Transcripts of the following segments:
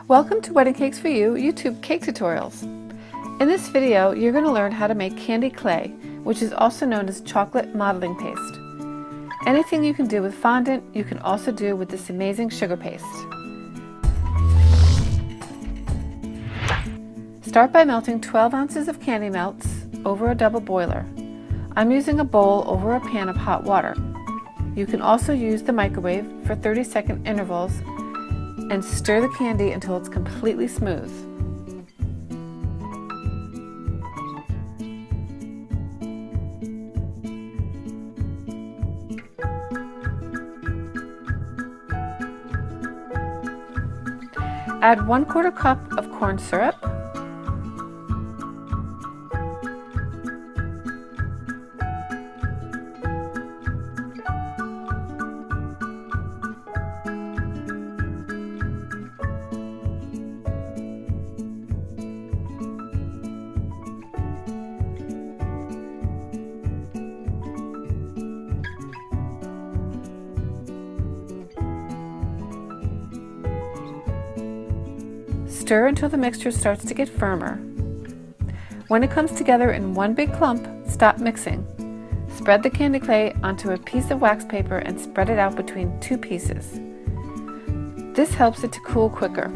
Welcome to Wedding Cakes for You YouTube cake tutorials. In this video, you're going to learn how to make candy clay, which is also known as chocolate modeling paste. Anything you can do with fondant, you can also do with this amazing sugar paste. Start by melting 12 ounces of candy melts over a double boiler. I'm using a bowl over a pan of hot water. You can also use the microwave for 30-second intervals and stir the candy until it's completely smooth. Add 1/4 cup of corn syrup, stir until the mixture starts to get firmer. When it comes together in one big clump, stop mixing. Spread the candy clay onto a piece of wax paper and spread it out between two pieces. This helps it to cool quicker.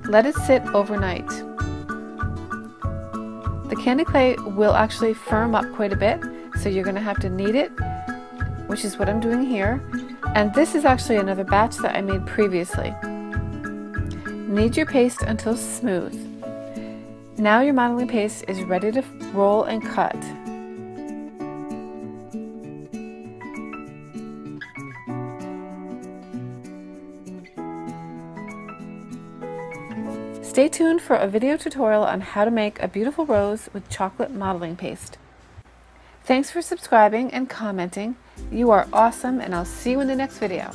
Let it sit overnight. The candy clay will actually firm up quite a bit, so you're going to have to knead it, which is what I'm doing here. And this is actually another batch that I made previously. Knead your paste until smooth. Now your modeling paste is ready to roll and cut. Stay tuned for a video tutorial on how to make a beautiful rose with chocolate modeling paste. Thanks for subscribing and commenting. You are awesome, and I'll see you in the next video.